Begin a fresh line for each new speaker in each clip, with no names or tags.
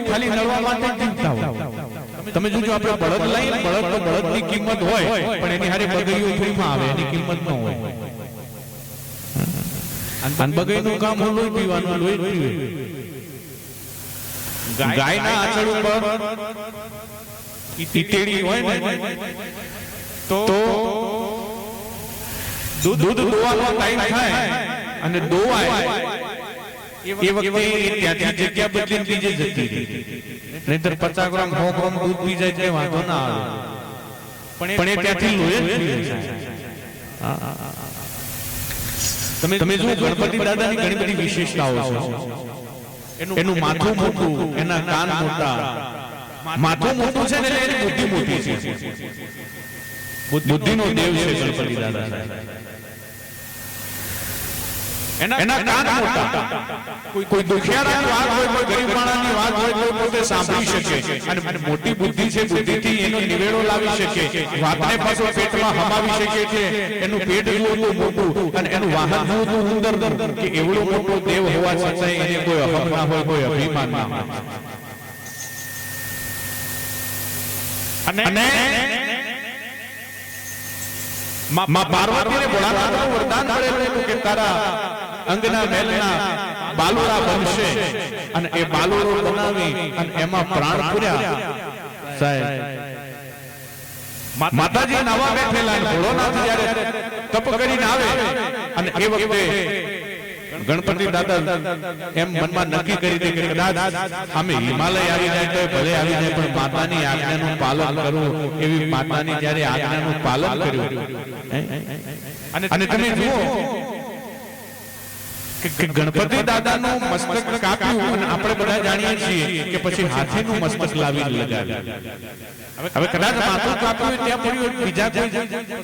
ખાલી નળવા માટે જીવતા હોય. તમે જોજો આપણે બળદ લઈએ, બળદની કિંમત હોય પણ એની હારે બગડીઓ ફ્રીમાં આવે, એની કિંમત ન હોય. અને બગડીનું કામ લોહી પીવાનું, લોહી પીવે. ગાયના આંચળ ઉપર ઈટેડી હોય ને તો દૂધ દોવાનો ટાઈમ થાય અને દોવાય એ વખતે ત્યાંથી જગ્યા બદલીને બીજે જતી રહી. નહીતર 50 ગ્રામ 100 ગ્રામ દૂધ પી જાય એટલે વાંધો ના આવે, પણ એ ત્યાંથી લોહી જ પીવે છે. તમે જો ગણપતિ દાદાની ઘણી બધી વિશેષતાઓ છે. એનું માથું મોટું, એના કાન મોટા. માથું મોટું છે ને એટલે એની બુદ્ધિ મોટી છે. બુદ્ધિનો દેવ છે ગણપતિ દાદા. એના કાન મોટા. કોઈ દુખિયારાની વાત હોય, કોઈ ગરીબ માણસની વાત હોય તો પોતે સાંભળી શકે અને મોટી બુદ્ધિ છે, બુદ્ધિથી એનો નિવેડો લાવી શકે, વાતને પાછો પેટમાં હમાવી શકે છે. એનું પેટ જેવું મોટું અને એનું વાહન જેવું સુંદર કે એવડો મોટો દેવ હોવા છતાં એને કોઈ અહમ ના હોય, કોઈ અભિમાન ના હોય. અને માં પાર્વતીને ભોળાનાથનું વરદાન મળેલું કે તારા અંગના મેલના બાલુરા બનશે અને એ બાલુરો બનાવી અને એમાં પ્રાણ પૂર્યા. સાહેબ માતાજી નવા બેઠેલા ભોળોનાથ જ્યારે તપ કરીને આવે અને એ વખતે ગણપતિ દાદા એમ મનમાં નક્કી કરી દે કે કદાચ અમે હિમાલય આવી જાય તો ભલે આવી જાય, પણ માતાની આજ્ઞાનું પાલન કરવું. એવી માતાની જ્યારે આજ્ઞાનું પાલન કર્યું અને તમે જુઓ કે ગણપતિ દાદાનું મસ્તક કાપ્યું અને આપણે બધા જાણીએ છીએ કે પછી હાથીનું મસ્તક લાવી લગાવ્યું. હવે કદાચ માથું કાપ્યું ત્યાં પડ્યું, બીજા કોઈ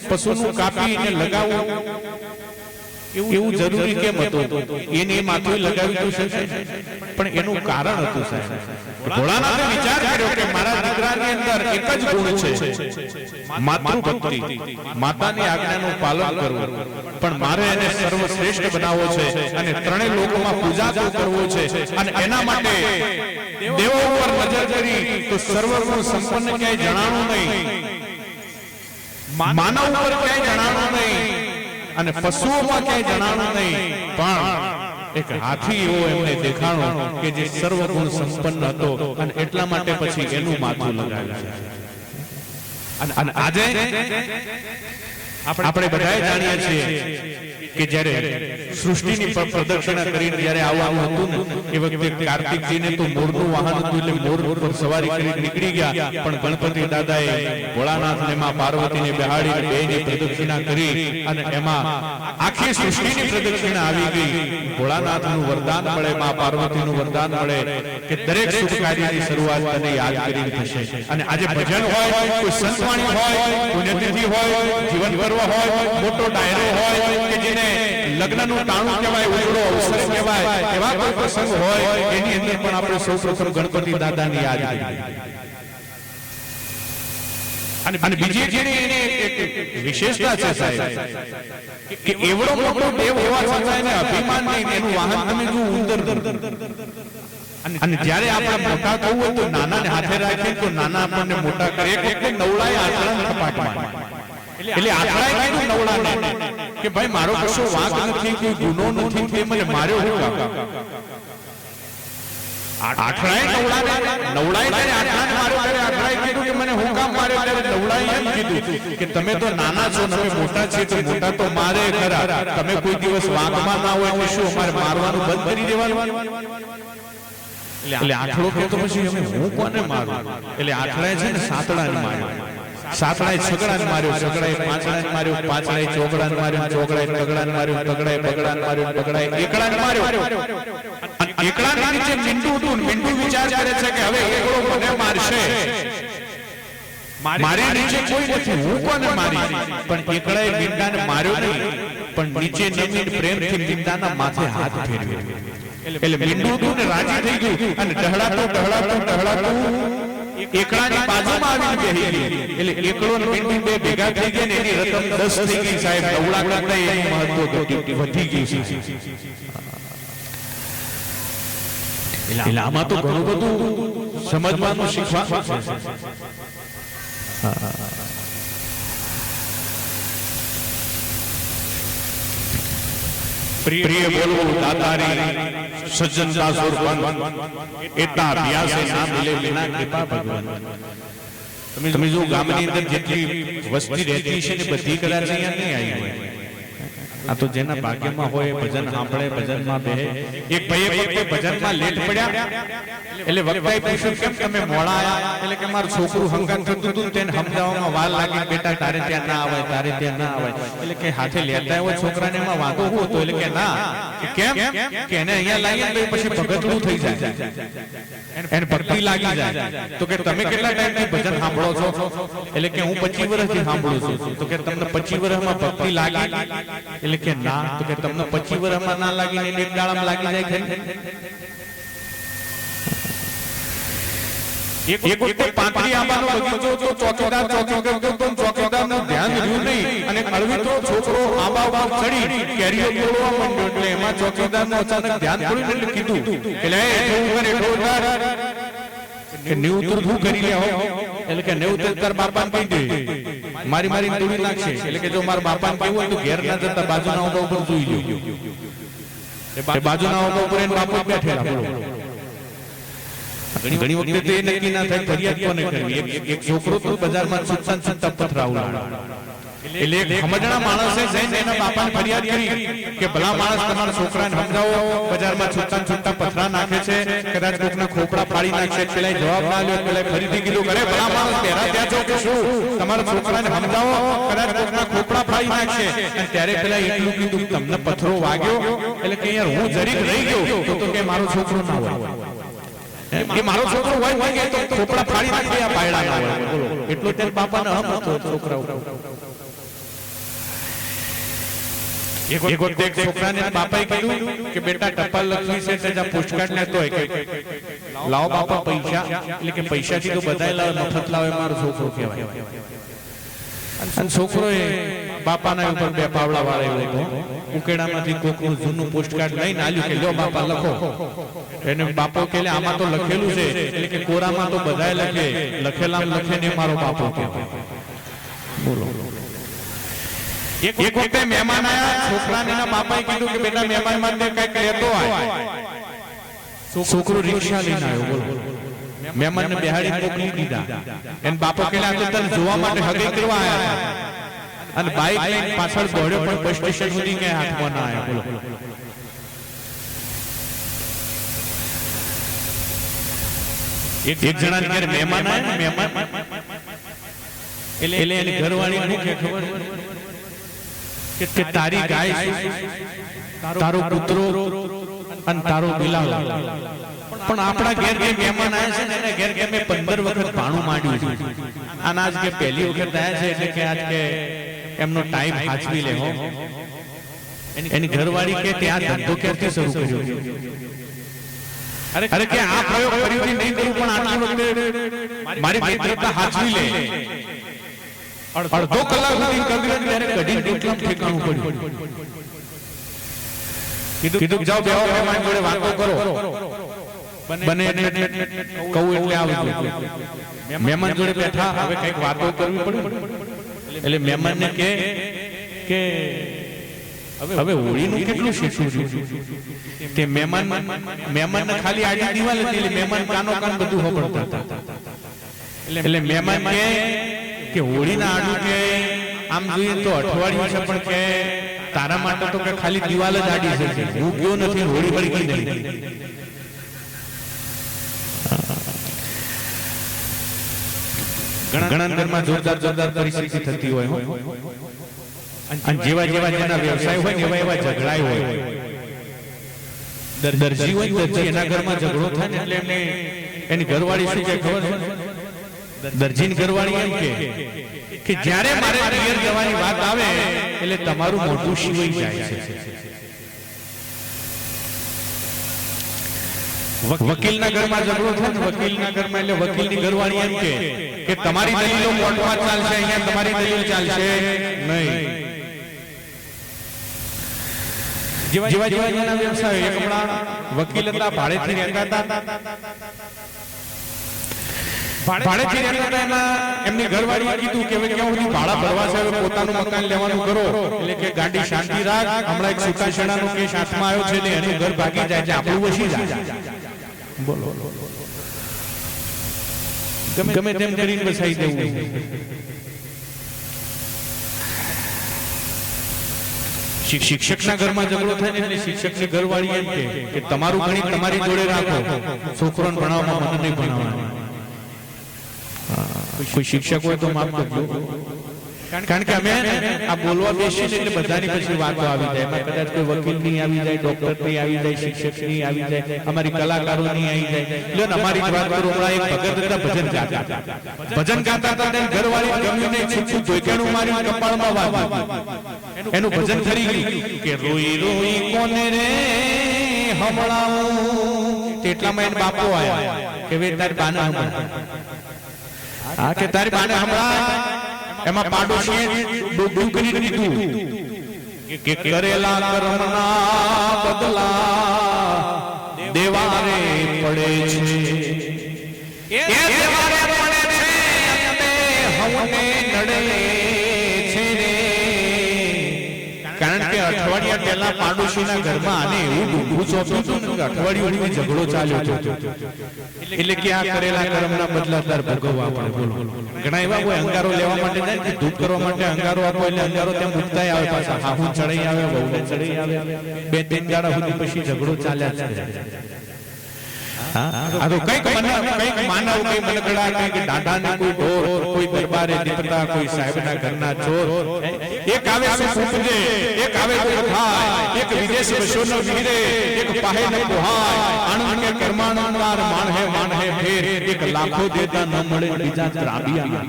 પશુનું કાપીને લગાવવું એવું જરૂરી કેમ હતું? એને માથું લગાવી તો શકે, પણ એનું કારણ હતું સાહેબ. ભોળાનાથે વિચાર કર્યો કે મારા દીકરાની અંદર એક જ ગુણ છે, માતૃભક્તિ, માતાની આજ્ઞાનું પાલન કરવું. પણ મારે એને સર્વશ્રેષ્ઠ બનાવવો છે અને ત્રણેય લોકોમાં પૂજા કરવો છે. અને એના માટે દેવો ઉપર નજર કરી તો સર્વગુણ સંપન્ન ક્યાંય જણાણું નહીં, માનવ ઉપર ક્યાંય જણાણું નહીં અને પશુઓમાં ક્યાંય જણાણું નહીં, પણ એક હાથી એવો એમને દેખાણો કે જે સર્વગુણ સંપન્ન હતો અને એટલા માટે પછી એનું માથું લગાવ્યું. અને આજે આપણે બધાએ જાણીએ છીએ કે જ્યારે સૃષ્ટિની પ્રદક્ષિણા કરીને જ્યારે આવવાનું હતું ને એ વખતે કાર્તિકજીને તો મોરનું વાહન હતું એટલે મોર ઉપર સવારી કરી નીકળી ગયા, પણ ગણપતિ દાદાએ ભોળાનાથને માં પાર્વતીને બેહાડીને બેયની પ્રદક્ષિણા કરી અને એમાં આખી સૃષ્ટિની પ્રદક્ષિણા આવી ગઈ. ભોળાનાથનું વરદાન મળે, માં પાર્વતીનું વરદાન મળે કે દરેક શુભ કાર્યની શરૂઆત તને યાદ કરીને થશે. અને આજે ભજન હોય, કોઈ સંતવાણી હોય, પુણ્યતિથિ હોય, જીવન પર્વ હોય, મોટો ડાયરો હોય કે જેને લગ્નનું ટાણું કહેવાય, ઉજળો અવસર કહેવાય, એવા કોઈ પ્રસંગ હોય એની અંદર પણ આપણે સૌપ્રથમ ગણપતિ દાદાની યાદ કરીએ. અને બીજી જેની એની એક વિશેષતા છે સાહેબ કે એવડો મોટો દેવ હોવા છતાં એને અભિમાન નહીં, એનું વાહન તમે જો ઉંદર. અને જ્યારે આપણે મોટા થવું હોય તો નાનાને હાથે રાખીએ તો નાના આપણને મોટા કરે. એક વખતે નવડાએ આચરણ સપાટમાં એટલે આખડાએ કીધું નવડાને કે ભાઈ મારો કશો વાંક નથી, કોઈ ગુનો નથી, તે મને માર્યો હું કાકા. આખડાએ નવડાએ આખડાને માર્યો ત્યારે આખડાએ કીધું કે મને હું કામ માર્યો? ત્યારે નવડાએ એમ કીધું કે તમે તો નાના છો, તમે મોટા છે તો મોટા તો મારે ખરા, તમે કોઈ દિવસ વાંકમાં ના હોય તો શું અમારે મારવાનું બંધ કરી દેવાનું? એટલે આખડો કે તો પછી હું કોને મારું? એટલે આખડાએ છે ને સાતડાને માર્યો, સાતડાએ છગડાને માર્યો, છગડાએ પાંચડાને માર્યો, પાંચડાએ ચોગડાને માર્યો, ચોગડાએ તગડાને માર્યો, તગડાએ બગડાને માર્યો, બગડાએ એકડાને માર્યો. એકડાની નીચે મીંડું હતું, મીંડું વિચાર કરે છે કે હવે એકડો મને મારશે, મારી નીચે કોઈ નથી, હું કોને મારી? પણ એકડાએ મીંડાને માર્યો નહીં, પણ નીચે નમીન પ્રેમથી મીંડાના માથે હાથ ફેરવ્યો. એટલે મીંડું હતું ને રાજી થઈ ગયું અને ટહળાતું એકડાની બાજુમાં આવીને બેહી ગઈ. એટલે એકડો ને મીંડું બે ભેગા થઈ ગયા ને એની રકમ 10 થઈ ગઈ સાહેબ. નવડા કરતા એનું મહત્વ વધી ગયું છે. એટલે આમાં તો ઘણું બધું સમજવાનું શીખવાનું છે. પ્રિય બોલવું દાતારી સજ્જનતા સુરબન એતા અભ્યાસે ના મિલે વિના કૃપા ભગવાન. તમે જો ગામની અંદર જેટલી વસ્તી રહેતી છે ને બધી કદાચ અહીંયા નહીં આવી હોય. આ તો જેના ભાગ્યમાં હોય ભજન સાંભળે ભજનમાં બેહે. એક ભાઈએ ભજનમાં લેટ પડ્યા એટલે વક્તાએ પૂછ્યું કેમ તમે મોડા આયા? એટલે કે મારું છોકરું હંગામ થતું હતું તેને સમજાવવામાં વાર લાગી, બેટા તારે ત્યાં ના આવે, તારે ત્યાં ના આવે. એટલે કે હાથે લેતા હોય છોકરાને એમાં વાંધો શું હતો? એટલે કે ના, કેમ કે એને અહીંયા લાગી પછી ભગતડું થઈ જાય, એને ભક્તિ લાગી જાય. તો કે તમે કેટલા ટાઈમથી ભજન સાંભળો છો? એટલે કે હું 25 વર્ષથી સાંભળું છું. તો કે તમને 25 વર્ષમાં ભક્તિ લાગી? એટલે કે ના. તો કે તમને 25 વર્ષમાં ના લાગી ને એક દાડામાં લાગી જાય ખરી? એક વખતે પાંત્રી આંબાનો બગીચો તો ચોકીદાર ચોકીદારનું ધ્યાન રહ્યું નહીં અને અળવીતો છોકરો આંબા ઉપર ચડી કેરીઓ તોડવા માંડ્યો. એટલે એમાં ચોકીદારનું અચાનક ધ્યાન પડ્યું એટલે કીધું એટલે કે નેવું તું શું કરી લે હો? એટલે કે નેવું તાર બાપાને કહી દે, મારી તોડી નાખશે. એટલે કે જો મારા બાપાને કહેવું હોય તો ઘેર ના જતા બાજુના ઓબા ઉપર સુઈ લો. બાજુના ઓબા ઉપર એને બાપુ બેઠેલા. બોલો, ઘણી વખતે એ નક્કી ના થાય ફરિયાદ કોને કરવી. એક છોકરો તો બજારમાં છૂટા પથરાવલા એટલે એક સમજણા માણસે જઈને એના બાપાને ફરિયાદ કરી કે ભલા માણસ તમારા છોકરાને સમજાવો, બજારમાં છૂટા પથરા નાખે છે, કદાચ કોકના ખોપડા ફાડી નાખશે. પેલા જવાબ ના લ્યો, પેલા ફરીથી કીધું કરે ભલા માણસ પહેરા ત્યાં છો કે શું? તમારા છોકરાને સમજાવો, કદાચ કોકના ખોપડા ફાડી નાખશે. અને ત્યારે પેલા એટલું કીધું તમને પથરો વાગ્યો? એટલે કે યાર હું જરીક રહી ગયો તો કે મારો છોકરો ના હોય, કે મારો છોકરો હોય તો ખોપડા ફાડી નાખે આ પાયડા ના હોય. બોલો, એટલો તેલ બાપાને હમ હતો છોકરાઓ. એક વખતે એક છોકરાને બાપાએ કીધું કે બેટા ટપાલ લખવી છે તે જા પોસ્ટકાર્ડ લેતો હોય કે લાવો બાપા પૈસા. એટલે કે પૈસાથી તો બધાય લાવે, મફત લાવે મારો છોકરો કહેવાય. અને છોકરોએ બાપાના ઉપર બે પાવડા વાળેલો હતો. ઉકેડામાંથી કોકનું જૂનું પોસ્ટકાર્ડ લઈને આલ્યું કે લ્યો બાપા લખો. એને બાપો કહે આમાં તો લખેલું છે. એટલે કે કોરામાં તો બધાય લખે, લખેલામાં લખે ને મારો બાપો કહેવાય. બોલો, એક વખતે મહેમાન આયા, છોકરાને એના બાપાએ કીધું કે બેટા મહેમાન માટે કઈક લેતો આય. છોકરો રિક્ષા લઈને આવ્યો. બોલો, મહેમાનને બેહાડી મોકલી દીધા. એને બાપો કહેલા તો તને જોવા માટે હગી કરવા આયા અને બાઈક લઈને પાછળ દોડ્યો પણ બસ સ્ટેશન સુધી કે હાથમાં ના આવ્યો. બોલો, એક જણાને ઘરે મહેમાન આયા, મહેમાન એટલે એની ઘરવાળી શું કે ખબર કે તારી ગાય તારો કૂતરો અને તારો બિલાવ. પણ આપણા ઘેર જે મહેમાન આવ્યા છે ને એને ઘેર કે મેં 15 વખત ભાણું માંડ્યું છે. આના આજ કે પહેલી વખત આવ્યા છે એટલે કે આજ કે એમનો ટાઈમ હાચવી લે હો. એની ઘરવાળી કે ત્યાં ધંધો ક્યારથી શરૂ કર્યો? અરે કે આ પ્રયોગ કર્યો નહીં કર્યું પણ આટલી વખતે મારી મિત્રતા હાચવી લે. અડધો કલાક સુધી કબીર ત્યારે કઢી કેટલા ઠેકાણું પડ્યું. કીધું જાઓ બેહો મહેમાન જોડે વાતો કરો. બને કહું એટલે આવજો. મહેમાન જોડે બેઠા, હવે કઈક વાતો કરવી પડે. એટલે મહેમાનને કે હવે હોળીનું કેટલું શીખવું તે મહેમાનને ખાલી આડી દીવાલ હતી એટલે મહેમાન કાનો કાન બધું સાંભળતા હતા. એટલે મહેમાન કે હોળીના આડું કે આમ જોઈએ તો અઠવાડિયું છે પણ કે તારા માટે તો કે ખાલી દિવાલ જ આડી છે, હું ગયો નથી, હોળી વળગી નહીં. ઘણા ઘરમાં જોરદાર પરિસ્થિતિ થતી હોય અને જેવા જેના વ્યવસાય હોય એવા એવા ઝઘડાય હોય. દરજી હોય દરજી એના ઘરમાં ઝઘડો થાય ને એટલે એમને એની ઘરવાળી શું કે ખબર છે? દરજીની ઘરવાળી એમ કે જ્યારે મારે પિયર જવાની વાત આવે એટલે તમારું મોઢું શિવાઈ જાય છે. વકીલના ઘરમાં ઝઘડો થાય ને વકીલના ઘરમાં એટલે વકીલની ઘરવાળી એમ કે તમારી દલીલો કોર્ટમાં ચાલશે, અહીંયા તમારી દલીલ ચાલશે નહીં. જેવા જેના વ્યવસાય એક હમણાં વકીલ હતા, ભાડેથી રહેતા હતા ભાડેથી રહેતા હતા એમાં એમની ઘરવાળીએ કીધું કે હવે ક્યાં સુધી ભાડા ભરવા છે, હવે પોતાનું મકાન લેવાનું કરો. એટલે કે ગાડી શાંતિ રાખ, હમણાં એક છૂટાછેડાનો કેસ હાથમાં આવ્યો છે એટલે એનું ઘર ભાગી જાય છે, આપણું વસી જાય. બોલો, ગમે તેમ કરીને વસાઈ દેવું. શિક્ષકના ઘરમાં ઝઘડો થાય ને એટલે શિક્ષકની ઘરવાળી એમ કે તમારું ગણિત તમારી જોડે રાખો, છોકરાને ભણાવવામાં મને નહીં ભણાવવાનું. કોઈ શિક્ષક હોય તો માફ કરજો, કારણ કે અમે આ બોલવા બેસીએ એટલે બધાની પછી વાતો આવી જાય. એમાં કદાચ કોઈ વકીલ નહીં આવી જાય, ડોક્ટર નહીં આવી જાય, શિક્ષક નહીં આવી જાય, અમારી કલાકારો નહીં આવી જાય. લ્યો ને અમારી જ વાત કરું, હમણાં એક ભગત હતા ભજન ગાતા હતા, ઘરવાળી ગમ્યું નહીં, છૂટું ધોઈકાણું માર્યું, કપાળમાં વાગ્યું. એનું ભજન કરી ગયું કે રોઈ રોઈ કોને રે હમણાવું. તેટલામાં એને બાપો આવ્યા કે વે તારી બાને હમણાં, હા કે તારી બાને હમણાં. એમાં પાડોશીએ ડૂબડું કરી દીધું કે કરેલા કર્મના બદલા દેવારે પડે છે, એ દેવારે પડે છે, અંતે હવને નડે છે રે. કારણ કે અઠવાડિયા પહેલા પાડોશીના ઘરમાં આને એવું ડૂબડું ચોપ્યું હતું કે અઠવાડિયું ઝઘડો ચાલ્યો હતો. એટલે કે આ કરેલા કર્મના બદલા તાર ભોગવવા પડે. બોલો, ઘણા એવા કોઈ અંગારો લેવા માટે જાય કે ધૂપ કરવા માટે અંગારો આપો એટલે અંગારો ત્યાં મૂકતા આવે, પાછા હાહુ ચડાઈ આવે, વહુને ચડાઈ આવે, 2-3 દાડા સુધી પછી ઝઘડો ચાલ્યા જ કરે. આ તો કઈક માનવ, કઈ મનગડા, કઈક દાદાને કોઈ ઢોર, કોઈ દરબારે દીપતા, કોઈ સાહેબના ઘરના ચોર. એક આવે સુપજે, એક આવે કોઈ ખાય, એક વિદેશ વશોનો વીરે, એક પાહે ન પોહાય, આનંદ કે કર્માનંદાર માણ હે ફેર, એક લાખો દેતા ન મળે બીજા ત્રાબિયા.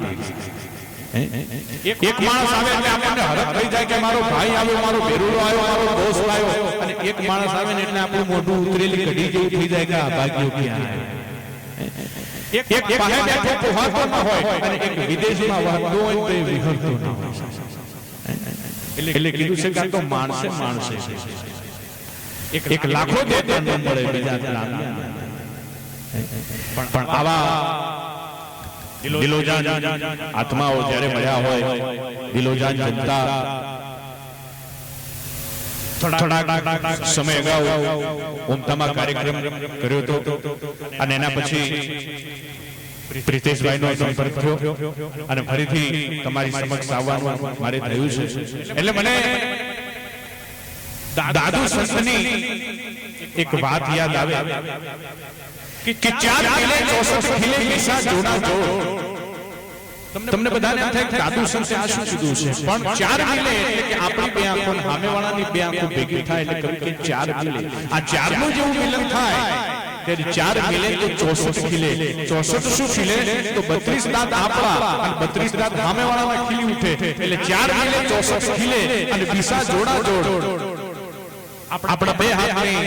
એક માણસ આવે એટલે આપણને હરખ થઈ જાય કે મારો ભાઈ આવ્યો, મારો ભેરુલો આવ્યો, મારો દોસ્ત આવ્યો. અને એક માણસ આવે ને એટલે આપણું મોઢું ઉતરેલી કઢી જેવું થઈ જાય કે આ ભાગ્યો ક્યાં. એક પાસે બેઠો પોહાતો ન હોય અને એક વિદેશમાં વહતો હોય તો વિહરતો ન હોય. એટલે કીધું છે કે આ તો માણસે એક લાખો દેતા ન મળે બીજા ત્રાબિયા. પણ આવા દિલોજાન આત્માઓ જ્યારે મળ્યા હોય, દિલોજાન જનતા થોડા સમય અગાઉ ઉમતામાં કાર્યક્રમ કર્યો હતો અને એના પછી પ્રિતેશભાઈનો સંપર્ક થયો અને ફરીથી તમારી સમક્ષ આવવાનું મારે થયું છે. એટલે મને દાદુ સંતની એક વાત યાદ આવે કે 4 મિલે 64 ખીલે દિશા જોડા જોડ. તમને બધાને એમ થાય કે દાદુ સંતે આ શું કીધું છે, પણ 4 મિલે એટલે કે આપણી બે આંખો સામેવાળાની બે આંખો ભેગી થાય એટલે કવિ કે 4 મિલે. આ 4 નું જેવું મિલન થાય ત્યારે 4 મિલે તો 64 ખીલે. 64 શું ખીલે તો 32 દાંત આપણા અને 32 દાંત સામેવાળાના ખીલી ઉઠે. એટલે 4 મિલે 64 ખીલે અને દિશા જોડા જોડ. આપણા બે હાથની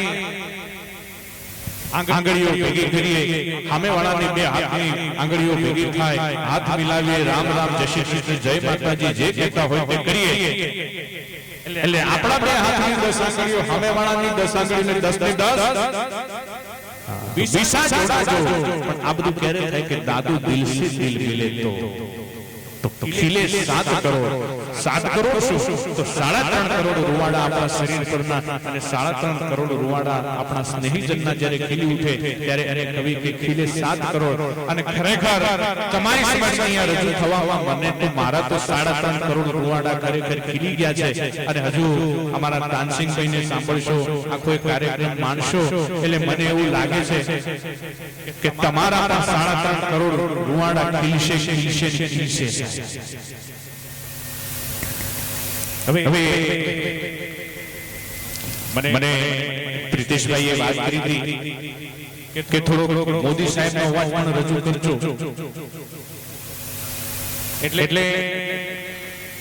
આંગળીઓ ભેગી કરીએ, સામેવાળાની બે હાથની આંગળીઓ ભેગી થાય, હાથ મિલાવીએ, રામ રામ, જય શ્રી કૃષ્ણ, જય માતાજી, જે કહેતા હોય તે કરીએ. એટલે આપણા બે હાથની 10 આંગળીઓ, સામેવાળાની 10 આંગળીઓ, 10 ને 10 વિસા જોડા જો. પણ આ બધું ક્યારે થાય કે દાદુ દિલ સે દિલ મિલે તો ખીલે 7 કરોડ. 7 કરોડ શું તો 3.5 કરોડ રૂવાડા આપણા શરીર પરના અને 3.5 કરોડ રૂવાડા આપણા સ્નેહીજનના જ્યારે ખીલી ઉઠે ત્યારે એને કવિ કે ખીલે 7 કરોડ. અને ખરેખર તમારી સમક્ષ અહીંયા રજૂ થવામાં મને તો મારા તો 3.5 કરોડ રૂવાડા ખરેખર ખીલી ગયા છે. અને હજુ અમારા તાનસિંહભાઈને સાંભળશો, આખો એક કાર્યક્રમ માણશો એટલે મને એવું લાગે છે કે તમારા 3.5 કરોડ રૂવાડા ખીલશે. હવે મને પ્રિતેશભાઈએ વાત કરી હતી કે થોડો મોદી સાહેબનો અવાજ પણ રજૂ કરજો. એટલે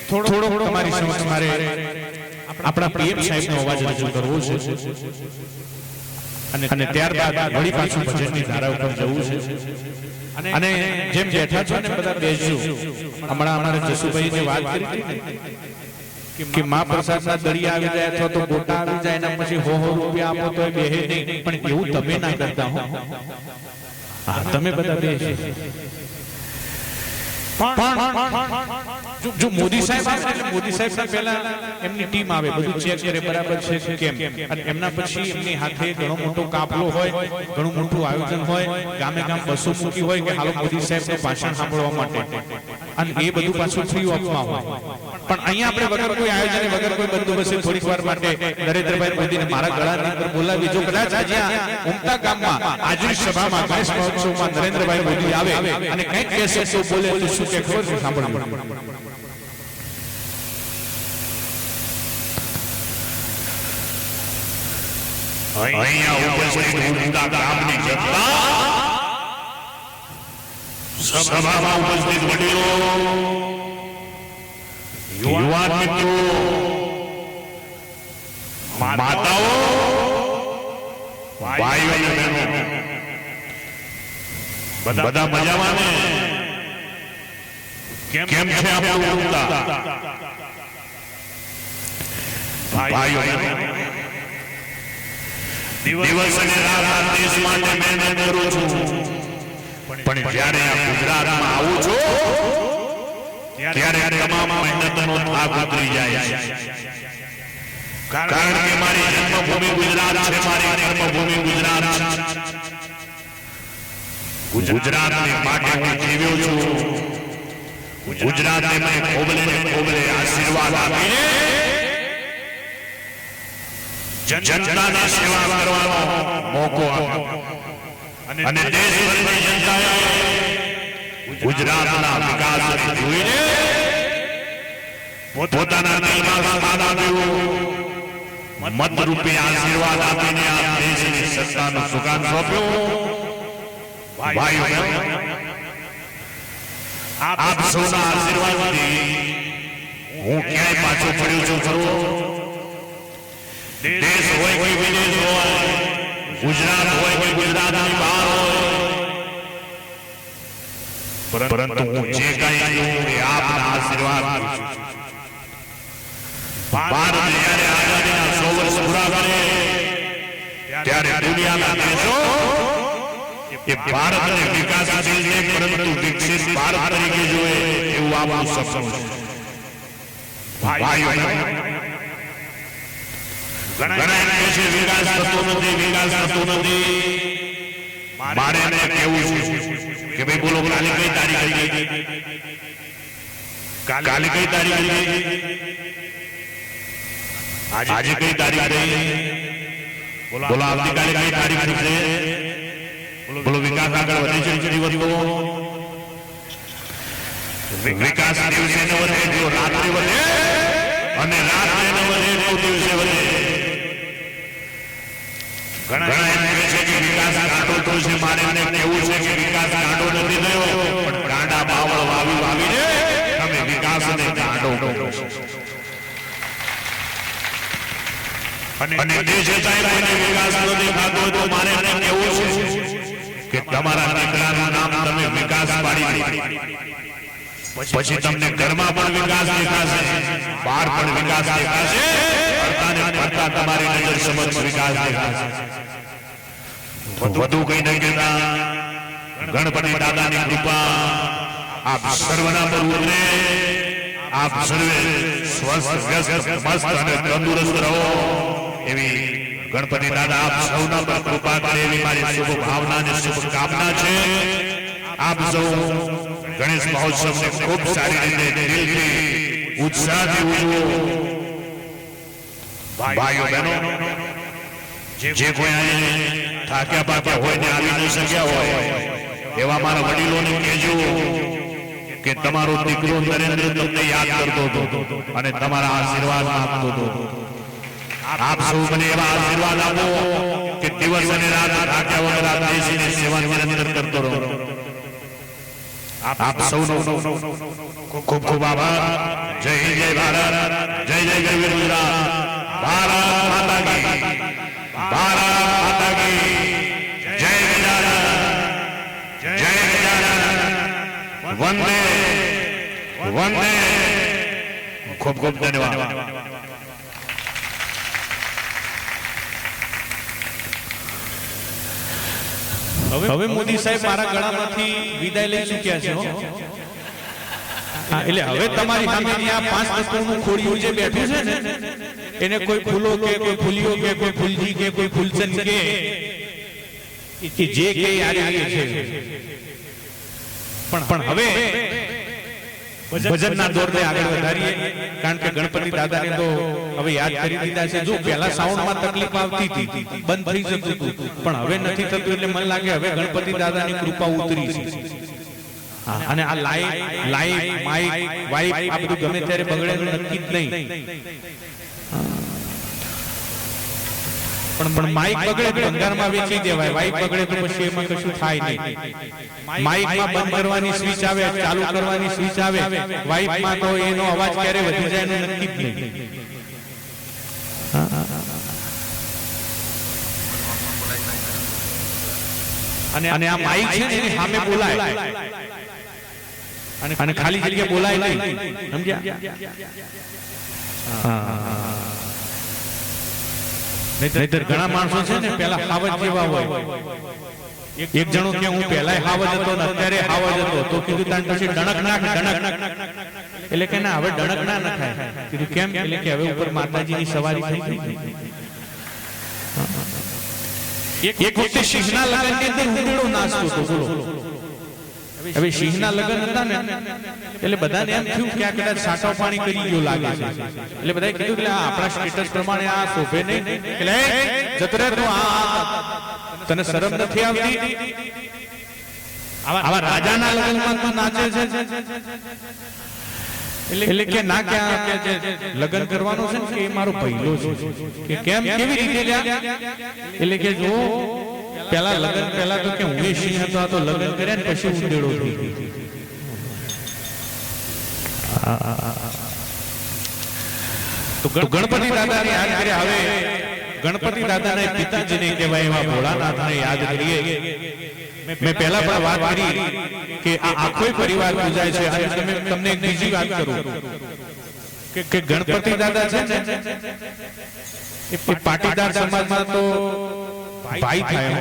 થોડો તમારી સમક્ષ મારે આપણા પીએમ સાહેબનો અવાજ રજૂ કરવો છે અને ત્યારબાદ વળી પાછું ભજનની ધારા ઉપર જવું છે. અને જેમ બેઠા છો ને બધા બેસજો. હમણાં અમારે જસુભાઈને વાત કરી હતી કે મહાપ્રસાદના દરિયા આવી જાય અથવા તો ગોટા આવી જાય એના પછી 100 રૂપિયા આપો તો બેહે નહીં. પણ એવું તમે ના કરતા હો. હા તમે બધા બે જો મોદી સાહેબ આવે એટલે મોદી સાહેબ પહેલા એમની ટીમ આવે બધું ચેક કરે બરાબર છે કે કેમ અને એમના પછી એમની હાથે ઘણો મોટો કાફલો હોય ઘણું મોટું આયોજન હોય ગામે ગામ બસો મૂકી હોય કે હાલો મોદી સાહેબનું ભાષણ સાંભળવા માટે અને એ બધું પાછું ફ્રી ઓફમાં હોય પણ અહીંયા આપણે વગર કોઈ આયોજન વગર કોઈ બંદોબસ્ત થોડીક વાર માટે નરેન્દ્રભાઈ મોદીને મારા ગળાની અંદર બોલાવી જો કદાચ આજે ઉમટા ગામમાં આજની સભામાં ગણેશ મહોત્સવમાં નરેન્દ્રભાઈ મોદી આવે અને કંઈક કહેશે તો બોલે તો શું કે ખબર છે સાંભળો
અહીંયા ઉપસ્થિત ઉમટા ગામની જનતા સભામાં ઉપસ્થિત વડીલો યુવાન મિત્રો માતાઓ ભાઈઓ અને બહેનો બધા મજામાં ને કેમ છે આપણું ઉમટા ભાઈઓ દિવસ અને રાત દેશ માટે મહેનત કરું છું પણ જ્યારે આ ગુજરાતમાં આવું છું ત્યારે તમામ મહેનતનો થાક ઉતરી જાય છે કારણ કે મારી જન્મભૂમિ ગુજરાત છે મારી કર્મભૂમિ ગુજરાત છે ગુજરાતની માટે હું જીવ્યો છું ગુજરાતને મને ખોબલે ને ખોબલે આશીર્વાદ આપીને જનતાની સેવા કરવાનો મોકો આપ્યો અને દેશભરની જનતાએ ગુજરાતના વિકાસને જોઈને પોતાના દિલમાં સ્થાન આપ્યું મત રૂપે આશીર્વાદ આપીને આ દેશની સત્તાનો સુકાન સોંપ્યો ભાઈઓ આપ સૌના આશીર્વાદથી હું ક્યાંય પાછો પડ્યો છું ખરો દેશ હોય કે વિદેશ હોય ગુજરાત હોય કે ગુજરાતની બહાર હોય પરંતુ હું જે કંઈ છું એ આપના આશીર્વાદ ભારત જ્યારે આઝાદીના 100 વર્ષ પૂરા કરે ત્યારે દુનિયાના દેશો એ ભારતને વિકાસશીલ નહીં પરંતુ વિકસિત ભારત તરીકે જોવે એવું આપણું સપનું છે ભાઈઓ ઘણા એમ કહે છે વિકાસ થતો નથી મારે એને કહેવું છે કે ભાઈ બોલો કાલે કઈ તારીખ હતી કાલે કઈ તારીખ હતી આજે કઈ તારીખ હતી બોલો આવતીકાલે કઈ તારીખ છે બોલો વિકાસ આગળ વધે છે દિવસો વિકાસ દિવસે ન વધે જો રાત્રે વધે અને રાત્રે ન વધે તો દિવસે વધે ઘણા એમ કહે છે કે વિકાસ ગાંડો તો છે મારે એને કહેવું છે કે વિકાસ ગાંડો નથી થયો પણ ગાંડા બાવળ વાવીને તમે વિકાસને ગાંડો કરો અને દેશ ચાહે વિકાસ ન દેખાતો તો મારે એને કહેવું છે કે તમારા દીકરાનું નામ તમે વિકાસ પાડી પછી તમને ઘરમાં પણ વિકાસ દેખાશે બહાર પણ વિકાસ દેખાશે કરતા તમારી નજર સમક્ષ વિકાસ દેખાશે વધુ કઈ નહીં કહેતા ગણપતિ દાદાની કૃપા આપ સર્વના પર ઉતરે આપ સર્વે સ્વસ્થ વ્યસ્ત મસ્ત અને તંદુરસ્ત રહો એવી ગણપતિ દાદા આપ સૌના પર કૃપા કરે એવી મારી શુભ ભાવના અને શુભ કામના છે આપ સૌ ગણેશ મહોત્સવને ખૂબ સારી રીતે દિલથી ઉત્સાહથી ઉજવો ભાઈઓ બહેનો જે કોઈ આજે થાક્યા પાક્યા હોય ને આવી ન શક્યા હોય એવા મારા વડીલોને કહેજો કે તમારો દીકરો નરેન્દ્ર તમને યાદ કરતો હતો અને તમારા આશીર્વાદ આપતો હતો આપ સૌ મને એવા આશીર્વાદ આપો કે દિવસ અને રાત થાક્યા વગર આ દેશની સેવા નિરંતર કરતો રહો આપ સૌનો ખૂબ ખૂબ આભાર જય જય ભારત જય જય જય ગુજરાત ભારત માતા કી જય ગજાનન જય ગજાનન વંદે વંદે ખૂબ ખૂબ ધન્યવાદ
હવે મોદી સાહેબ મારા ગળામાંથી વિદાય લઈ ચૂક્યા છે હો. હા, એટલે હવે તમારી સામે આ 5 તત્વોનું ખોડિયું જે બેઠું છે ને એને કોઈ ફૂલો કે કોઈ ફૂલિયો કે કોઈ ફૂલજી કે કોઈ ફૂલચંદ કે જે કે યાર છે પણ હવે ભજનના દોરને આગળ વધારીએ કારણ કે ગણપતિ દાદાને તો હવે યાદ કરી દીધા છે. જો પહેલા સાઉન્ડમાં તકલીફ આવતી હતી, બંધ થઈ જતું હતું, પણ હવે નથી થતું એટલે મને લાગે હવે ગણપતિ દાદાની કૃપા ઉતરી છે. અને આ લાઈટ માઇક વાઇપ આ બધું ગમે ત્યારે બગડે નક્કી જ નહીં. પણ માઇક બગડે તો ભંગારમાં વેચી દેવાય, વાઇપ બગડે તો પછી એમાં કશું થાય નહીં. માઇકમાં બંધ કરવાની સ્વિચ આવે, ચાલુ કરવાની સ્વિચ આવે, વાઇપમાં તો એનો અવાજ ક્યારે વધી જાય એનું નક્કી જ નહીં. અને આ માઇક છે ને એની સામે બોલાય અને ખાલી જગ્યા બોલાય નહીં, સમજ્યા? નહીતર ઘણા માણસો છે ને પેલા હાવજ જેવા હોય. એક જણો કે હું પહેલા હાવજ હતો ને અત્યારે હાવજ હતો, તો કીધું તાન પછી ડણક નાખ ડણક, એટલે કે ના હવે ડણક ના નખાય. કીધું કેમ? એટલે કે હવે ઉપર માતાજીની સવારી થઈ ગઈ. એક વખતે સિંહના લગનની અંદર ઉંદેડો નાચતો હતો, બોલો. હવે સિંહના લગન હતા ને એટલે બધાને એમ થયું કે આ કદાચ સાટો પાણી કરી ગયો લાગે છે, એટલે બધાએ કીધું કે આપણા સ્ટેટસ પ્રમાણે આ શોભે નહીં, એટલે જતો રહે તું, આ તને શરમ નથી આવતી? આવા રાજાના લગનમાં તું નાચે છે? એટલે કે ના કે લગન કરવાનો છે ને કે એ મારો પહેલો છે. કે કેમ, કેવી રીતે લ્યા? એટલે કે જો પેલા લગન પહેલા તો કે હું સિંહ હતો, આ તો લગન કર્યા ને પછી ઉંદેડો થઈ ગયો. તો ગણપતિ દાદાને યાદ કર્યા. હવે ગણપતિ દાદાના પિતાજીને કહેવાય એવા ભોળાનાથને યાદ કરીએ. મેં પહેલા પણ વાત કરી કે આ આખો પરિવાર પૂજાય છે. અને તમને એક બીજી વાત કરું કે ગણપતિ દાદા છે ને એ પાટીદાર સમાજમાં તો ભાઈ થાય,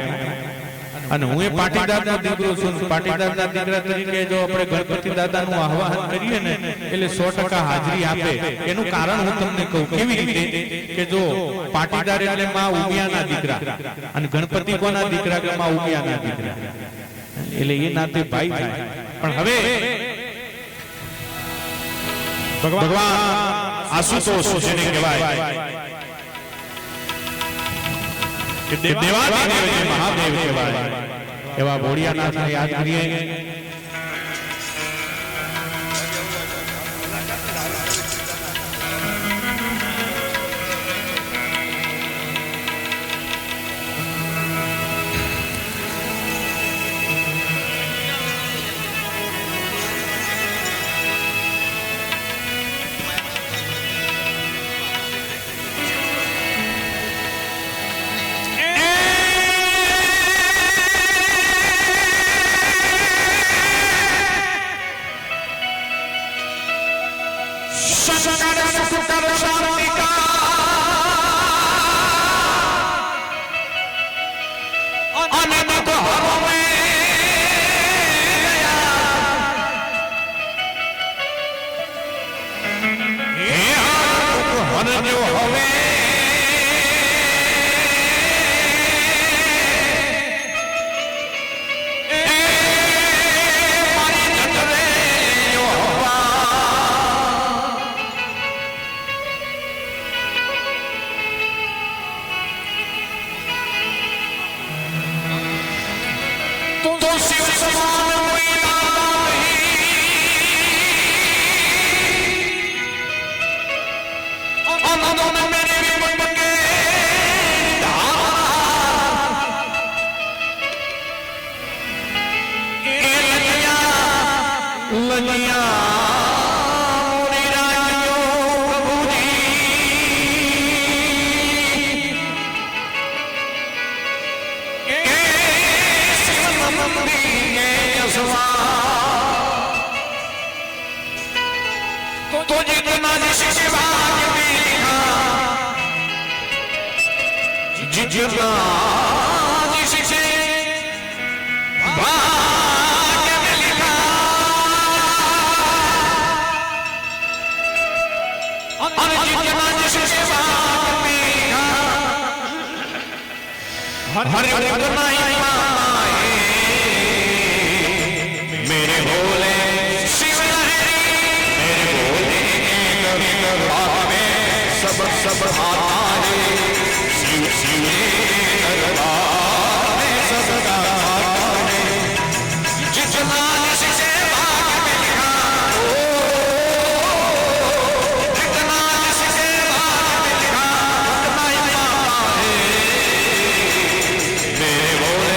અને હું એ પાટીદારનો દીકરો છું. પાટીદારના દીકરા તરીકે જો આપણે ગણપતિ દાદાનું આહ્વાન કરીએ ને એટલે 100% હાજરી આપે. એનું કારણ હું તમને કહું. કેવી રીતે? કે જો પાટીદાર એટલે માં ઉમિયાના દીકરા, અને ગણપતિ કોના દીકરા? કે માં ઉમિયાના દીકરા, એટલે એ નાતે ભાઈ થાય. પણ હવે ભગવાન આશુતોષ જેને કહેવાય કે દેવાદેવ જે મહાદેવ કહેવાય એવા ભોળિયાનાથને યાદ કરીએ.
हर उतना ही पाए मेरे भोले शिव लहरी मेरे भोले दरबार में सब सब आता है शिव शिव दरबार में सबका आता है जितना जिससे भाग में लिखा जितना जिससे भाग में लिखा उतना ही पाता है मेरे भोले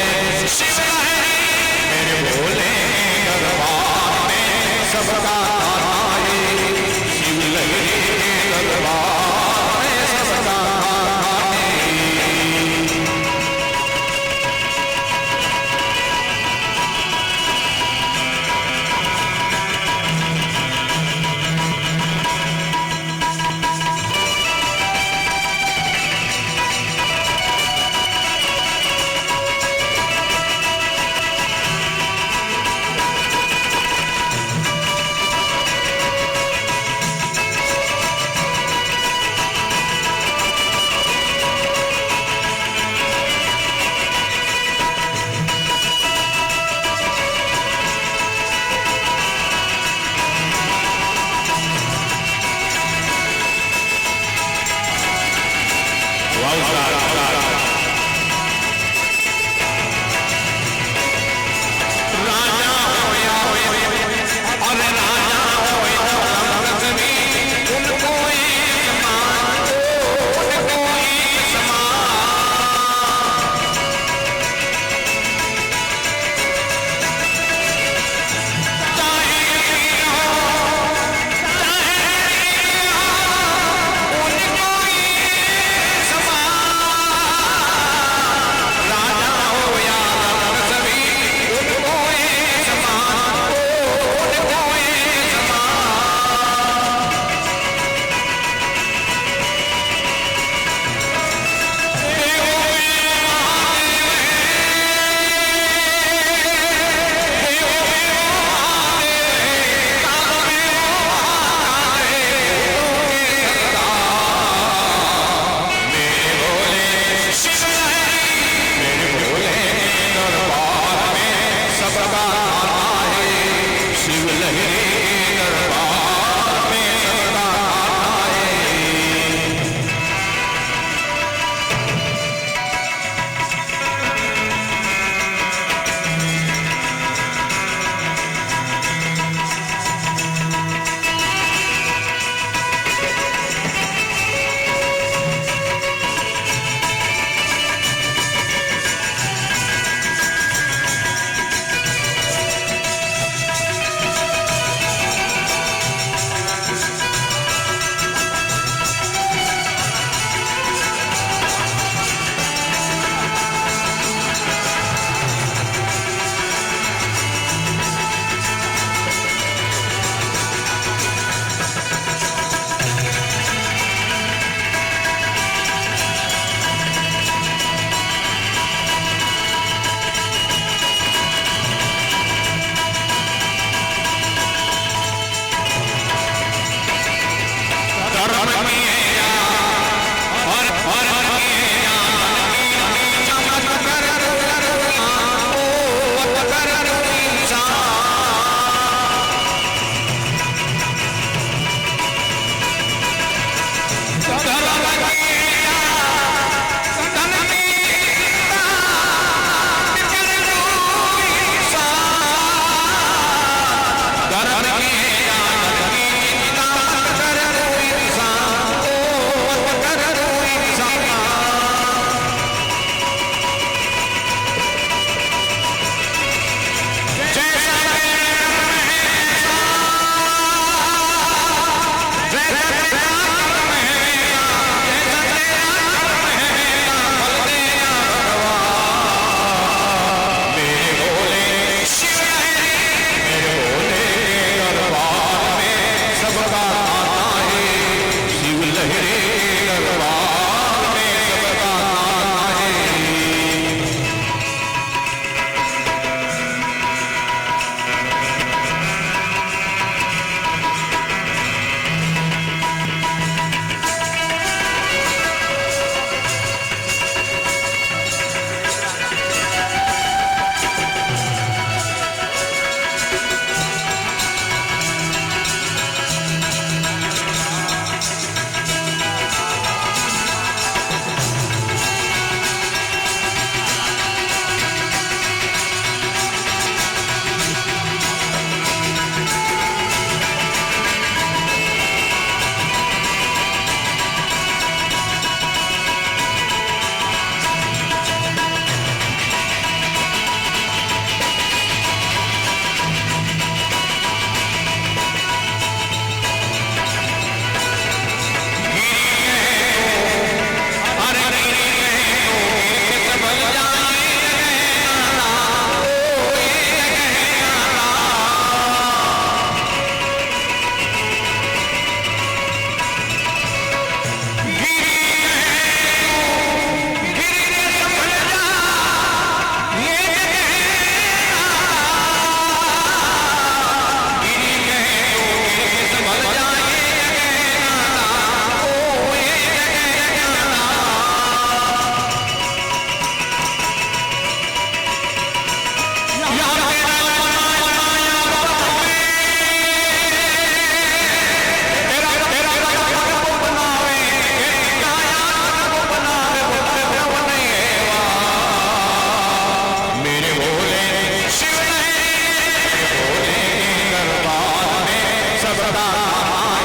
सबका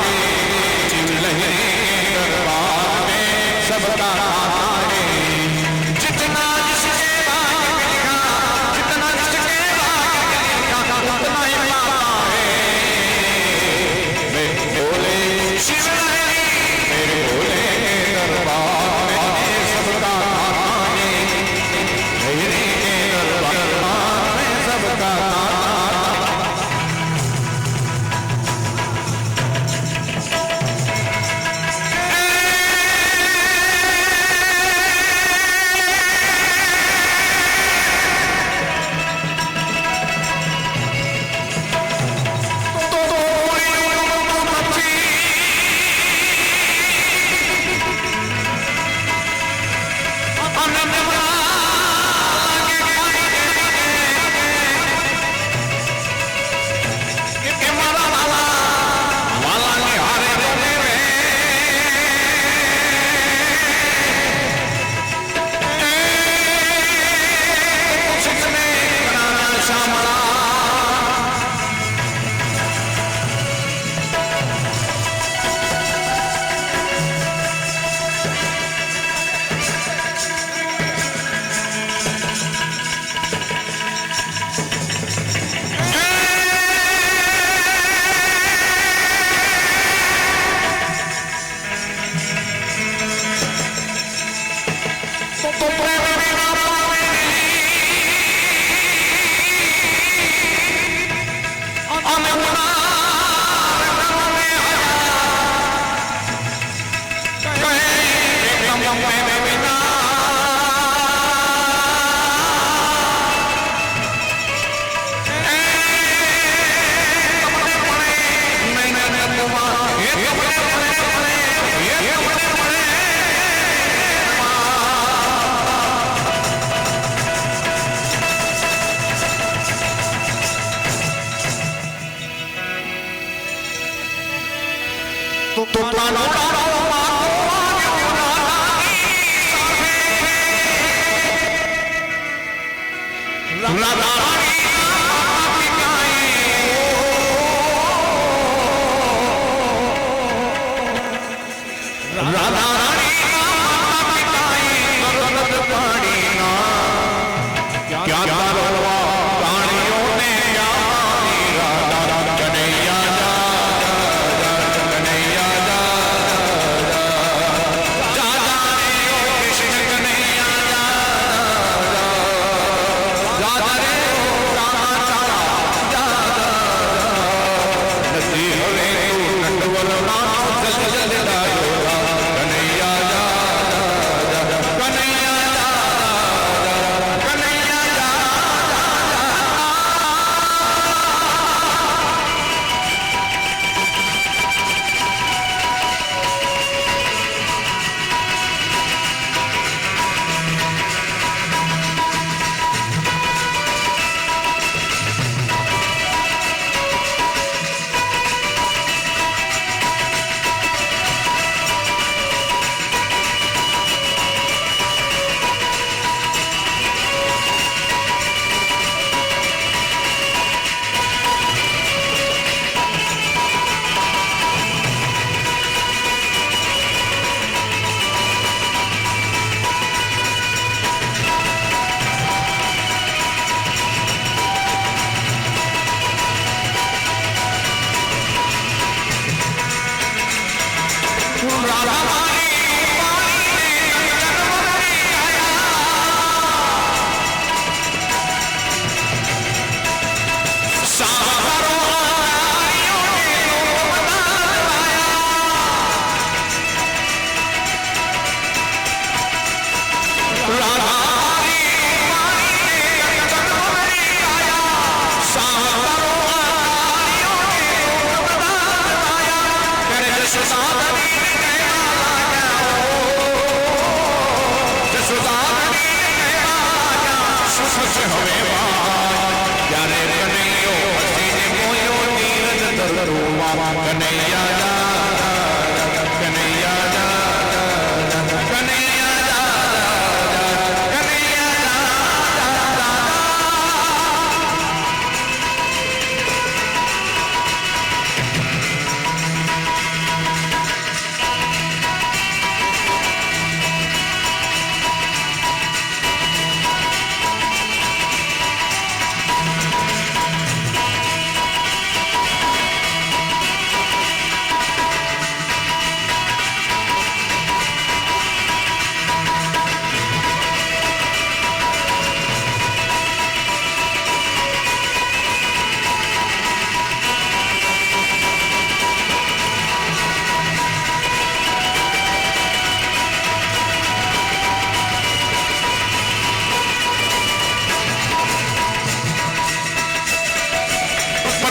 है जीव लहरे दरबार में सबका है जितना जिसके भाग्य लिखा जितना जिसके भाग्य लिखा उतना ही पाता है मेरे भोले शिव लहरी मेरे भोले दरबार में सबका है लहरी दरबार में सबका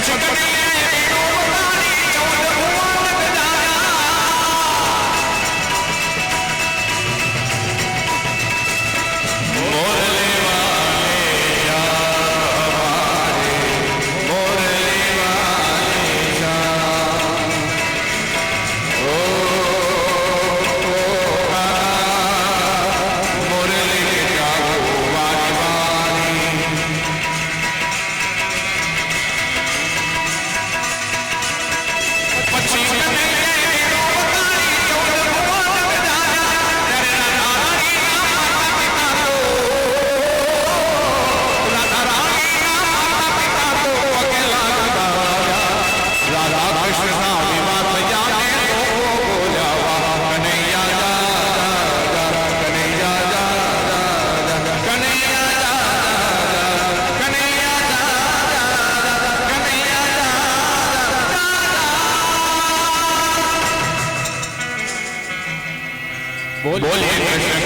પછી કનૈયાએ વીણો વગાડી 14 ભુવન ગજાયા. મોરલે વાલે યાવારે, મોરલે વાલે જા. ઓ મોરલે જાઓ વાજવાની. પછી કનૈયાએ વીણો વગાડી 14 ભુવન ગજાયા. ત્યારે રાધારાણીના માતા પિતા તો પગે લાગતા રાધા કૃષ્ણના વિવાહ થયા ને લોકો બોલ્યા કનૈયા જા કનૈયા જા કનૈયા જા કનૈયા જા કનૈયા જા. બોલે કૃષ્ણ